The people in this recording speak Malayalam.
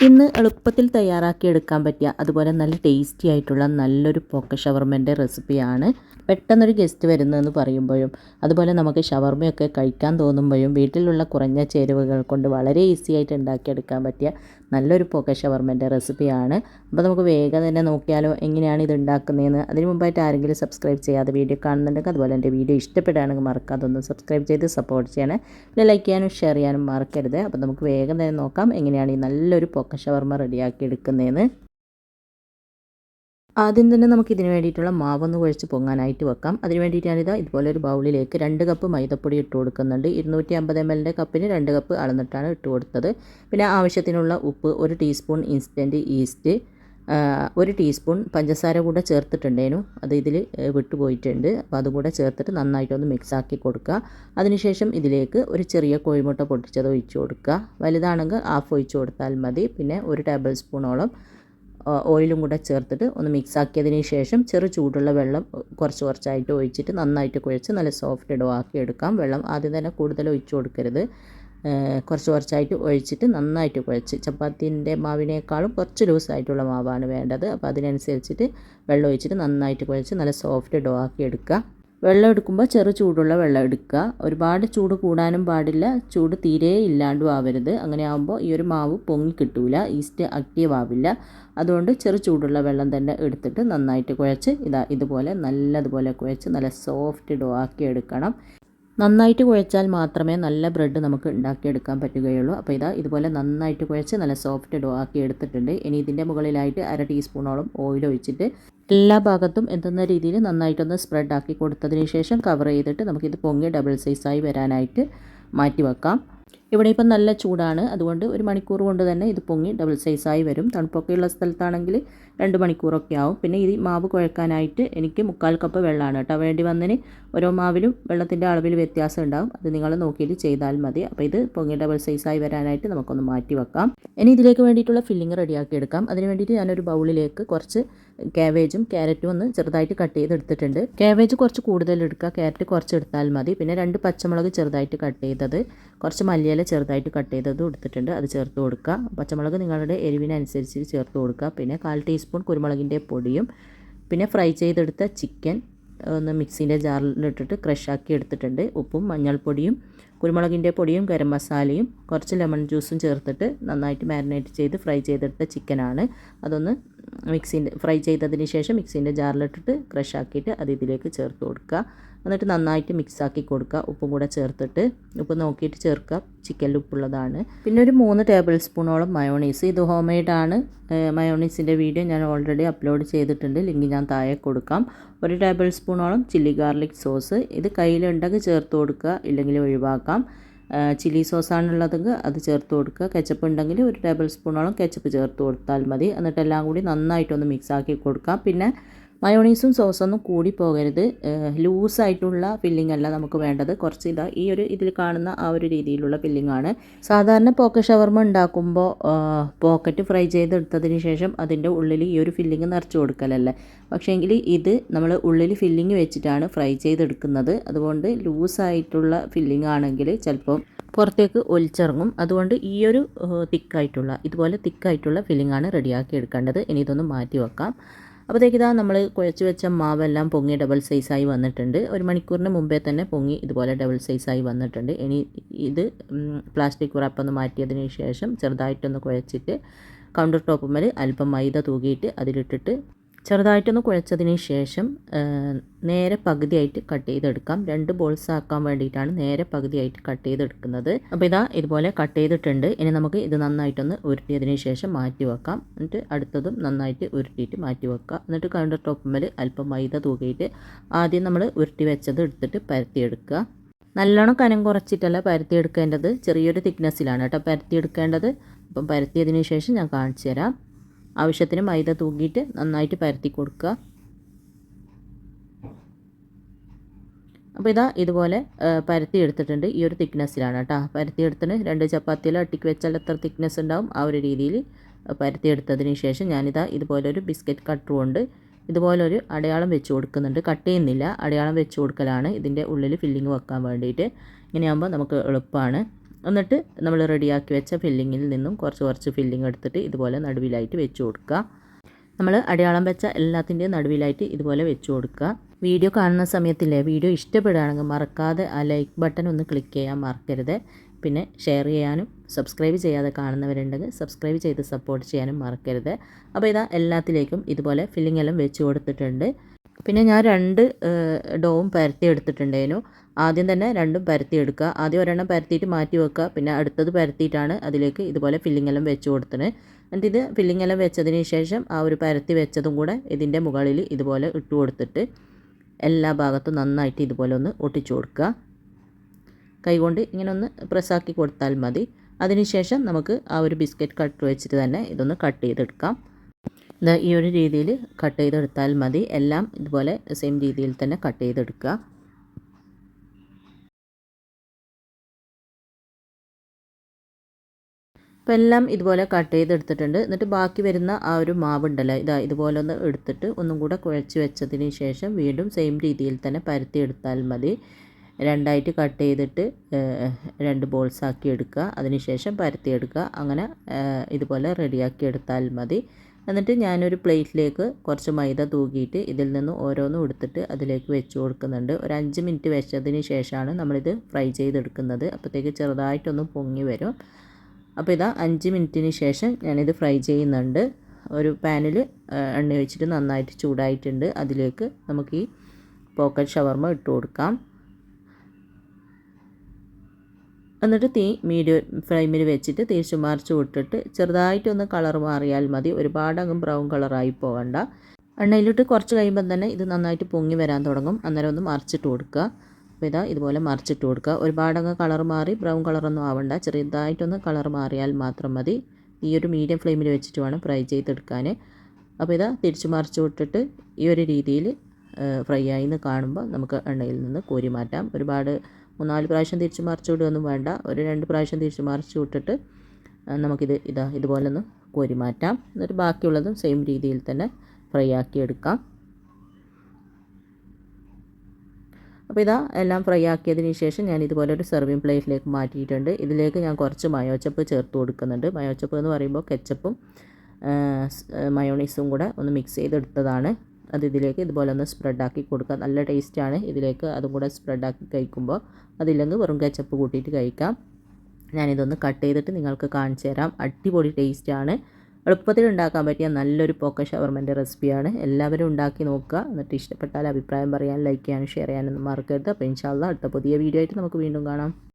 ഇന്ന് എളുപ്പത്തിൽ തയ്യാറാക്കിയെടുക്കാൻ പറ്റിയ അതുപോലെ നല്ല ടേസ്റ്റി ആയിട്ടുള്ള നല്ലൊരു പോക്ക ഷവർമേൻ്റെ റെസിപ്പിയാണ്. പെട്ടെന്നൊരു ഗസ്റ്റ് വരുന്നതെന്ന് പറയുമ്പോഴും അതുപോലെ നമുക്ക് ഷവർമയൊക്കെ കഴിക്കാൻ തോന്നുമ്പോഴും വീട്ടിലുള്ള കുറഞ്ഞ ചേരുവകൾ കൊണ്ട് വളരെ ഈസി ആയിട്ട് ഉണ്ടാക്കിയെടുക്കാൻ പറ്റിയ നല്ലൊരു പോക്ക ഷവർമേൻ്റെ റെസിപ്പിയാണ്. അപ്പോൾ നമുക്ക് വേഗം തന്നെ നോക്കിയാലോ എങ്ങനെയാണ് ഇത് ഉണ്ടാക്കുന്നതെന്ന്. അതിന് മുമ്പായിട്ട് ആരെങ്കിലും സബ്സ്ക്രൈബ് ചെയ്യാതെ വീഡിയോ കാണുന്നുണ്ടെങ്കിൽ അതുപോലെ എൻ്റെ വീഡിയോ ഇഷ്ടപ്പെടുകയാണെങ്കിൽ മറക്കാതെ ഒന്ന് സബ്സ്ക്രൈബ് ചെയ്ത് സപ്പോർട്ട് ചെയ്യണേ. പിന്നെ ലൈക്ക് ചെയ്യാനും ഷെയർ ചെയ്യാനും മറക്കരുത്. അപ്പോൾ നമുക്ക് വേഗം തന്നെ നോക്കാം എങ്ങനെയാണ് ഈ നല്ലൊരു പോക്ക ഷവർമ റെഡിയാക്കി എടുക്കുന്നതെന്ന്. ആദ്യം തന്നെ നമുക്ക് ഇതിന് വേണ്ടിയിട്ടുള്ള മാവൊന്ന് കുഴച്ച് പൊങ്ങാനായിട്ട് വെക്കാം. അതിന് വേണ്ടിയിട്ട് ഞാനിതാ ഇതുപോലെ ഒരു ബൗളിലേക്ക് 2 കപ്പ് മൈദപ്പൊടി ഇട്ട് കൊടുക്കുന്നുണ്ട്. 250 ml കപ്പിന് 2 കപ്പ് അളന്നിട്ടാണ് ഇട്ട് കൊടുത്തത്. പിന്നെ ആവശ്യത്തിനുള്ള ഉപ്പ്, 1 ടീസ്പൂൺ ഇൻസ്റ്റൻറ്റ് ഈസ്റ്റ്, 1 ടീസ്പൂൺ പഞ്ചസാര കൂടെ ചേർത്തിട്ടുണ്ടേനു, അത് ഇതിൽ വിട്ടുപോയിട്ടുണ്ട്. അപ്പോൾ അതും കൂടെ ചേർത്തിട്ട് നന്നായിട്ടൊന്ന് മിക്സാക്കി കൊടുക്കുക. അതിനുശേഷം ഇതിലേക്ക് ഒരു ചെറിയ കോഴിമുട്ട പൊട്ടിച്ചത് ഒഴിച്ച് കൊടുക്കുക. വലുതാണെങ്കിൽ ഹാഫ് ഒഴിച്ച് കൊടുത്താൽ മതി. പിന്നെ 1 ടേബിൾ സ്പൂണോളം ഓയിലും കൂടെ ചേർത്തിട്ട് ഒന്ന് മിക്സാക്കിയതിന് ശേഷം ചെറു ചൂടുള്ള വെള്ളം കുറച്ചായിട്ട് ഒഴിച്ചിട്ട് നന്നായിട്ട് കുഴച്ച് നല്ല സോഫ്റ്റ് ഡോ ആക്കി എടുക്കാം. വെള്ളം ആദ്യം തന്നെ കൂടുതൽ ഒഴിച്ച് കൊടുക്കരുത്. കുറച്ചായിട്ട് ഒഴിച്ചിട്ട് നന്നായിട്ട് കുഴച്ച്, ചപ്പാത്തിൻ്റെ മാവിനേക്കാളും കുറച്ച് ലൂസായിട്ടുള്ള മാവാണ് വേണ്ടത്. അപ്പോൾ അതിനനുസരിച്ചിട്ട് വെള്ളം ഒഴിച്ചിട്ട് നന്നായിട്ട് കുഴച്ച് നല്ല സോഫ്റ്റ് ഡോ ആക്കി എടുക്കുക. വെള്ളം എടുക്കുമ്പോൾ ചെറു ചൂടുള്ള വെള്ളം എടുക്കുക. ഒരുപാട് ചൂട് കൂടാനും പാടില്ല, ചൂട് തീരെ ഇല്ലാണ്ടും ആവരുത്. അങ്ങനെ ആകുമ്പോൾ ഈ ഒരു മാവ് പൊങ്ങി കിട്ടൂല, ഈസ്റ്റ് ആക്റ്റീവ് ആവില്ല. അതുകൊണ്ട് ചെറു ചൂടുള്ള വെള്ളം തന്നെ എടുത്തിട്ട് നന്നായിട്ട് കുഴച്ച് ഇതുപോലെ നല്ലതുപോലെ കുഴച്ച് നല്ല സോഫ്റ്റ് ഡോ ആക്കി എടുക്കണം. നന്നായിട്ട് കുഴച്ചാൽ മാത്രമേ നല്ല ബ്രെഡ് നമുക്ക് ഉണ്ടാക്കിയെടുക്കാൻ പറ്റുകയുള്ളൂ. അപ്പോൾ ഇതുപോലെ നന്നായിട്ട് കുഴച്ച് നല്ല സോഫ്റ്റ് ഡോ ആക്കി എടുത്തിട്ടുണ്ട്. ഇനി ഇതിൻ്റെ മുകളിലായിട്ട് 1/2 ടീസ്പൂണോളം ഓയിൽ ഒഴിച്ചിട്ട് എല്ലാ ഭാഗത്തും എത്തുന്ന രീതിയിൽ നന്നായിട്ടൊന്ന് സ്പ്രെഡ് ആക്കി കൊടുത്തതിന് ശേഷം കവർ ചെയ്തിട്ട് നമുക്കിത് പൊങ്ങി ഡബിൾ സൈസായി വരാനായിട്ട് മാറ്റി വെക്കാം. ഇവിടെ ഇപ്പം നല്ല ചൂടാണ്, അതുകൊണ്ട് 1 മണിക്കൂർ കൊണ്ട് തന്നെ ഇത് പൊങ്ങി ഡബിൾ സൈസായി വരും. തണുപ്പൊക്കെയുള്ള സ്ഥലത്താണെങ്കിൽ 2 മണിക്കൂറൊക്കെ ആവും. പിന്നെ ഈ മാവ് കുഴക്കാനായിട്ട് എനിക്ക് 1/4 കപ്പ് വെള്ളമാണ് കേട്ടോ വേണ്ടി വന്നതിന്. ഓരോ മാവിലും വെള്ളത്തിൻ്റെ അളവിൽ വ്യത്യാസം ഉണ്ടാവും, അത് നിങ്ങൾ നോക്കിയിട്ട് ചെയ്താൽ മതി. അപ്പോൾ ഇത് പൊങ്ങി ഡബിൾ സൈസായി വരാനായിട്ട് നമുക്കൊന്ന് മാറ്റി വെക്കാം. ഇനി ഇതിലേക്ക് വേണ്ടിയിട്ടുള്ള ഫില്ലിങ് റെഡിയാക്കി എടുക്കാം. അതിന് വേണ്ടിയിട്ട് ഞാനൊരു ബൗളിലേക്ക് കുറച്ച് കാബേജും ക്യാരറ്റും ഒന്ന് ചെറുതായിട്ട് കട്ട് ചെയ്തെടുത്തിട്ടുണ്ട്. കാബേജ് കുറച്ച് കൂടുതൽ എടുക്കുക, ക്യാരറ്റ് കുറച്ച് എടുത്താൽ മതി. പിന്നെ 2 പച്ചമുളക് ചെറുതായിട്ട് കട്ട് ചെയ്തത്, കുറച്ച് മല്ലിയില ചെറുതായിട്ട് കട്ട് ചെയ്തതും എടുത്തിട്ടുണ്ട്, അത് ചേർത്ത് കൊടുക്കുക. പച്ചമുളക് നിങ്ങളുടെ എരിവിനനുസരിച്ച് ചേർത്ത് കൊടുക്കുക. പിന്നെ 1/4 ടീസ്പൂൺ കുരുമുളകിൻ്റെ പൊടിയും, പിന്നെ ഫ്രൈ ചെയ്തെടുത്ത ചിക്കൻ ഒന്ന് മിക്സിൻ്റെ ജാറിലിട്ടിട്ട് ക്രഷാക്കി എടുത്തിട്ടുണ്ട്. ഉപ്പും മഞ്ഞൾപ്പൊടിയും കുരുമുളകിൻ്റെ പൊടിയും ഗരം മസാലയും കുറച്ച് ലെമൺ ജ്യൂസും ചേർത്തിട്ട് നന്നായിട്ട് മാരിനേറ്റ് ചെയ്ത് ഫ്രൈ ചെയ്തെടുത്ത ചിക്കനാണ്. അതൊന്ന് ഫ്രൈ ചെയ്തതിന് ശേഷം മിക്സിൻ്റെ ജാറിലിട്ടിട്ട് ക്രഷാക്കിയിട്ട് അത് ഇതിലേക്ക് ചേർത്ത് കൊടുക്കുക. എന്നിട്ട് നന്നായിട്ട് മിക്സാക്കി കൊടുക്കുക. ഉപ്പും കൂടെ ചേർത്തിട്ട് ഉപ്പ് നോക്കിയിട്ട് ചേർക്കുക, ചിക്കനിൽ ഉപ്പുള്ളതാണ്. പിന്നെ ഒരു 3 ടേബിൾ സ്പൂണോളം മയോണൈസ്, ഇത് ഹോം മെയ്ഡാണ്. മയോണൈസിൻ്റെ വീഡിയോ ഞാൻ ഓൾറെഡി അപ്ലോഡ് ചെയ്തിട്ടുണ്ട്, ലിങ്ക് ഞാൻ താഴെ കൊടുക്കാം. 1 ടേബിൾ സ്പൂണോളം ചില്ലി ഗാർലിക് സോസ്, ഇത് കയ്യിലുണ്ടെങ്കിൽ ചേർത്ത് കൊടുക്കുക, ഇല്ലെങ്കിൽ ഒഴിവാക്കാം. ചില്ലി സോസാണുള്ളതെങ്കിൽ അത് ചേർത്ത് കൊടുക്കുക. കെച്ചപ്പ് ഉണ്ടെങ്കിൽ 1 ടേബിൾ സ്പൂണോളം കെച്ചപ്പ് ചേർത്ത് കൊടുത്താൽ മതി. എന്നിട്ട് എല്ലാം കൂടി നന്നായിട്ടൊന്ന് മിക്സാക്കി കൊടുക്കാം. പിന്നെ മയോണൈസും സോസൊന്നും കൂടി പോകരുത്, ലൂസായിട്ടുള്ള ഫില്ലിംഗ് അല്ല നമുക്ക് വേണ്ടത്. കുറച്ച് ഈ ഒരു ഇതിൽ കാണുന്ന ആ ഒരു രീതിയിലുള്ള ഫില്ലിംഗ് ആണ്. സാധാരണ പോക്ക ഷവർമ ഉണ്ടാക്കുമ്പോൾ പോക്കറ്റ് ഫ്രൈ ചെയ്തെടുത്തതിന് ശേഷം അതിൻ്റെ ഉള്ളിൽ ഈ ഒരു ഫില്ലിംഗ് നിറച്ച് കൊടുക്കലല്ലേ. പക്ഷേങ്കിൽ ഇത് നമ്മൾ ഉള്ളിൽ ഫില്ലിംഗ് വെച്ചിട്ടാണ് ഫ്രൈ ചെയ്തെടുക്കുന്നത്. അതുകൊണ്ട് ലൂസായിട്ടുള്ള ഫില്ലിംഗ് ആണെങ്കിൽ ചിലപ്പോൾ പുറത്തേക്ക് ഒലിച്ചിറങ്ങും. അതുകൊണ്ട് ഈ ഒരു ഇതുപോലെ തിക്കായിട്ടുള്ള ഫില്ലിംഗ് ആണ് റെഡിയാക്കി എടുക്കേണ്ടത്. ഇനി ഇതൊന്ന് മാറ്റി വെക്കാം. അപ്പോഴത്തേക്ക് നമ്മൾ കുഴച്ച് വെച്ച മാവെല്ലാം പൊങ്ങി ഡബിൾ സൈസായി വന്നിട്ടുണ്ട്. 1 മണിക്കൂറിന് മുമ്പേ തന്നെ പൊങ്ങി ഇതുപോലെ ഡബിൾ സൈസായി വന്നിട്ടുണ്ട്. ഇനി ഇത് പ്ലാസ്റ്റിക് റാപ്പൊന്ന് മാറ്റിയതിന് ശേഷം ചെറുതായിട്ടൊന്ന് കുഴച്ചിട്ട് കൗണ്ടർ ടോപ്പുമ്മൽ അല്പം മൈദ തൂകിയിട്ട് അതിലിട്ടിട്ട് ചെറുതായിട്ടൊന്ന് കുഴച്ചതിന് ശേഷം നേരെ പകുതിയായിട്ട് കട്ട് ചെയ്തെടുക്കാം. 2 ബോൾസ് ആക്കാൻ വേണ്ടിയിട്ടാണ് നേരെ പകുതിയായിട്ട് കട്ട് ചെയ്തെടുക്കുന്നത്. അപ്പോൾ ഇതുപോലെ കട്ട് ചെയ്തിട്ടുണ്ട്. ഇനി നമുക്ക് ഇത് നന്നായിട്ടൊന്ന് ഉരുട്ടിയതിന് ശേഷം മാറ്റി വെക്കാം. എന്നിട്ട് അടുത്തതും നന്നായിട്ട് ഉരുട്ടിയിട്ട് മാറ്റി വെക്കുക. എന്നിട്ട് കൗണ്ടർ ടോപ്പുമ്മൽ അല്പം മൈദ തൂകിയിട്ട് ആദ്യം നമ്മൾ ഉരുട്ടി വെച്ചത് എടുത്തിട്ട് പരത്തിയെടുക്കുക. നല്ലോണം കനം കുറച്ചിട്ടല്ല പരത്തിയെടുക്കേണ്ടത്, ചെറിയൊരു തിക്നെസ്സിലാണ് കേട്ടോ പരത്തിയെടുക്കേണ്ടത്. അപ്പം പരത്തിയതിന് ശേഷം ഞാൻ കാണിച്ചു തരാം. ആവശ്യത്തിന് മൈദ തൂക്കിയിട്ട് നന്നായിട്ട് പരത്തി കൊടുക്കുക. അപ്പോൾ ഇതുപോലെ പരത്തി എടുത്തിട്ടുണ്ട്. ഈ ഒരു തിക്നെസ്സിലാണ് കേട്ടോ പരത്തി എടുത്തിട്ട് 2 ചപ്പാത്തിയിൽ അട്ടിക്ക് വെച്ചാൽ എത്ര തിക്നെസ് ഉണ്ടാവും ആ ഒരു രീതിയിൽ പരത്തി എടുത്തതിന് ശേഷം ഇതുപോലൊരു ബിസ്ക്കറ്റ് കട്ടർ കൊണ്ട് ഇതുപോലൊരു അടയാളം വെച്ച് കൊടുക്കുന്നുണ്ട്. കട്ട് ചെയ്യുന്നില്ല, അടയാളം വെച്ച് കൊടുക്കലാണ് ഇതിൻ്റെ ഉള്ളിൽ ഫില്ലിങ് വെക്കാൻ വേണ്ടിയിട്ട്. ഇങ്ങനെയാകുമ്പോൾ നമുക്ക് എളുപ്പമാണ്. എന്നിട്ട് നമ്മൾ റെഡിയാക്കി വെച്ച ഫില്ലിങ്ങിൽ നിന്നും കുറച്ച് ഫില്ലിങ് എടുത്തിട്ട് ഇതുപോലെ നടുവിലായിട്ട് വെച്ച് കൊടുക്കുക. നമ്മൾ അടയാളം വെച്ച എല്ലാത്തിൻ്റെയും നടുവിലായിട്ട് ഇതുപോലെ വെച്ച് കൊടുക്കുക. വീഡിയോ കാണുന്ന സമയത്തില്ലേ, വീഡിയോ ഇഷ്ടപ്പെടുകയാണെങ്കിൽ മറക്കാതെ ആ ലൈക്ക് ബട്ടൺ ഒന്ന് ക്ലിക്ക് ചെയ്യാൻ മറക്കരുത്. പിന്നെ ഷെയർ ചെയ്യാനും സബ്സ്ക്രൈബ് ചെയ്യാതെ കാണുന്നവരുണ്ടെങ്കിൽ സബ്സ്ക്രൈബ് ചെയ്ത് സപ്പോർട്ട് ചെയ്യാനും മറക്കരുത്. അപ്പോൾ ഇതാ എല്ലാത്തിലേക്കും ഇതുപോലെ ഫില്ലിംഗ് എല്ലാം വെച്ച് കൊടുത്തിട്ടുണ്ട്. പിന്നെ ഞാൻ 2 ഡോവും പരത്തി എടുത്തിട്ടുണ്ടായിരുന്നു. ആദ്യം തന്നെ രണ്ടും പരത്തി എടുക്കുക. ആദ്യം ഒരെണ്ണം പരത്തിയിട്ട് മാറ്റി വെക്കുക. പിന്നെ അടുത്തത് പരത്തിയിട്ടാണ് അതിലേക്ക് ഇതുപോലെ ഫില്ലിംഗ് എല്ലാം വെച്ച് കൊടുത്തത്. എന്നിട്ട് ഇത് ഫില്ലിംഗ് എല്ലാം വെച്ചതിന് ശേഷം ആ ഒരു പരത്തി വെച്ചതും കൂടെ ഇതിൻ്റെ മുകളിൽ ഇതുപോലെ ഇട്ട് കൊടുത്തിട്ട് എല്ലാ ഭാഗത്തും നന്നായിട്ട് ഇതുപോലെ ഒന്ന് ഒട്ടിച്ചു കൊടുക്കുക. കൈകൊണ്ട് ഇങ്ങനെ ഒന്ന് പ്രസ്സാക്കി കൊടുത്താൽ മതി. അതിനുശേഷം നമുക്ക് ആ ഒരു ബിസ്ക്കറ്റ് കട്ട് വെച്ചിട്ട് തന്നെ ഇതൊന്ന് കട്ട് ചെയ്തെടുക്കാം. ഈ ഒരു രീതിയിൽ കട്ട് ചെയ്തെടുത്താൽ മതി. എല്ലാം ഇതുപോലെ സെയിം രീതിയിൽ തന്നെ കട്ട് ചെയ്തെടുക്കുക. അപ്പോൾ എല്ലാം ഇതുപോലെ കട്ട് ചെയ്തെടുത്തിട്ടുണ്ട്. എന്നിട്ട് ബാക്കി വരുന്ന ആ ഒരു മാവുണ്ടല്ലോ, ഇതുപോലെ ഒന്ന് എടുത്തിട്ട് ഒന്നും കൂടെ കുഴച്ച് വെച്ചതിന് ശേഷം വീണ്ടും സെയിം രീതിയിൽ തന്നെ പരത്തിയെടുത്താൽ മതി. രണ്ടായിട്ട് കട്ട് ചെയ്തിട്ട് 2 ബോൾസ് ആക്കി എടുക്കുക. അതിനുശേഷം പരത്തിയെടുക്കുക. അങ്ങനെ ഇതുപോലെ റെഡിയാക്കി എടുത്താൽ മതി. എന്നിട്ട് ഞാനൊരു പ്ലേറ്റിലേക്ക് കുറച്ച് മൈദ തൂക്കിയിട്ട് ഇതിൽ നിന്ന് ഓരോന്നും എടുത്തിട്ട് അതിലേക്ക് വെച്ച് കൊടുക്കുന്നുണ്ട്. ഒരു 5 മിനിറ്റ് വെച്ചതിന് ശേഷമാണ് നമ്മളിത് ഫ്രൈ ചെയ്തെടുക്കുന്നത്. അപ്പോഴത്തേക്ക് ചെറുതായിട്ടൊന്ന് പൊങ്ങി വരും. അപ്പോൾ ഇതാ 5 മിനിറ്റിന് ശേഷം ഞാനിത് ഫ്രൈ ചെയ്യുന്നുണ്ട്. ഒരു പാനിൽ എണ്ണ ഒഴിച്ചിട്ട് നന്നായിട്ട് ചൂടായിട്ടുണ്ട്. അതിലേക്ക് നമുക്ക് ഈ പോക്കറ്റ് ഷവർമ ഇട്ട് കൊടുക്കാം. എന്നിട്ട് തീ മീഡിയം ഫ്ലെയിമിൽ വെച്ചിട്ട് തിരിച്ചു മറിച്ച് വിട്ടിട്ട് ചെറുതായിട്ടൊന്ന് കളർ മാറിയാൽ മതി. ഒരുപാടങ്ങ് ബ്രൗൺ കളറായി പോകണ്ട. എണ്ണയിലിട്ട് കുറച്ച് കഴിയുമ്പം തന്നെ ഇത് നന്നായിട്ട് പൊങ്ങി വരാൻ തുടങ്ങും. അന്നേരം ഒന്ന് മറിച്ചിട്ട് കൊടുക്കുക. അപ്പോൾ ഇതാ ഇതുപോലെ മറിച്ചിട്ട് കൊടുക്കുക. ഒരുപാടങ്ങ് കളർ മാറി ബ്രൗൺ കളറൊന്നും ആവണ്ട. ചെറുതായിട്ടൊന്ന് കളർ മാറിയാൽ മാത്രം മതി. ഈ ഒരു മീഡിയം ഫ്ലെയിമിൽ വെച്ചിട്ട് വേണം ഫ്രൈ ചെയ്തെടുക്കാൻ. അപ്പോൾ ഇതാ തിരിച്ച് മറിച്ച് വിട്ടിട്ട് ഈ ഒരു രീതിയിൽ ഫ്രൈ ആയി എന്ന് കാണുമ്പോൾ നമുക്ക് എണ്ണയിൽ നിന്ന് കോരി മാറ്റാം. ഒരുപാട് 3-4 പ്രാവശ്യം തിരിച്ച് മറിച്ച് വിടുകയൊന്നും വേണ്ട. ഒരു 2 പ്രാവശ്യം തിരിച്ച് മറിച്ച് വിട്ടിട്ട് നമുക്കിത് ഇതുപോലെ ഒന്ന് കോരി മാറ്റാം. എന്നിട്ട് ബാക്കിയുള്ളതും സെയിം രീതിയിൽ തന്നെ ഫ്രൈ ആക്കി എടുക്കാം. അപ്പോൾ ഇതാ എല്ലാം ഫ്രൈ ആക്കിയതിന് ശേഷം ഞാൻ ഇതുപോലെ ഒരു സെർവിങ് പ്ലേറ്റിലേക്ക് മാറ്റിയിട്ടുണ്ട്. ഇതിലേക്ക് ഞാൻ കുറച്ച് മയോച്ചപ്പ് ചേർത്ത് കൊടുക്കുന്നുണ്ട്. മയോച്ചപ്പ് എന്ന് പറയുമ്പോൾ കെച്ചപ്പും മയോണൈസും കൂടെ ഒന്ന് മിക്സ് ചെയ്തെടുത്തതാണ്. അത് ഇതിലേക്ക് ഇതുപോലെ ഒന്ന് സ്പ്രെഡാക്കി കൊടുക്കുക. നല്ല ടേസ്റ്റാണ് ഇതിലേക്ക് അതും കൂടെ സ്പ്രെഡാക്കി കഴിക്കുമ്പോൾ. അതില്ലെങ്കിൽ വെറും കെച്ചപ്പ് കൂട്ടിയിട്ട് കഴിക്കാം. ഞാനിതൊന്ന് കട്ട് ചെയ്തിട്ട് നിങ്ങൾക്ക് കാണിച്ചു തരാം. അടിപൊളി ടേസ്റ്റാണ്. എളുപ്പത്തിൽ ഉണ്ടാക്കാൻ പറ്റിയ നല്ലൊരു പോക്കറ്റ് ഷവർമൻ്റെ റെസിപ്പിയാണ്. എല്ലാവരും ഉണ്ടാക്കി നോക്കുക. എന്നിട്ട് ഇഷ്ടപ്പെട്ടാൽ അഭിപ്രായം പറയാൻ, ലൈക്ക് ചെയ്യാനും ഷെയർ ചെയ്യാനൊന്നും മറക്കരുത്. അപ്പോൾ ഇൻഷാ അല്ലാഹ് അടുത്ത പുതിയ വീഡിയോ ആയിട്ട് നമുക്ക് വീണ്ടും കാണാം.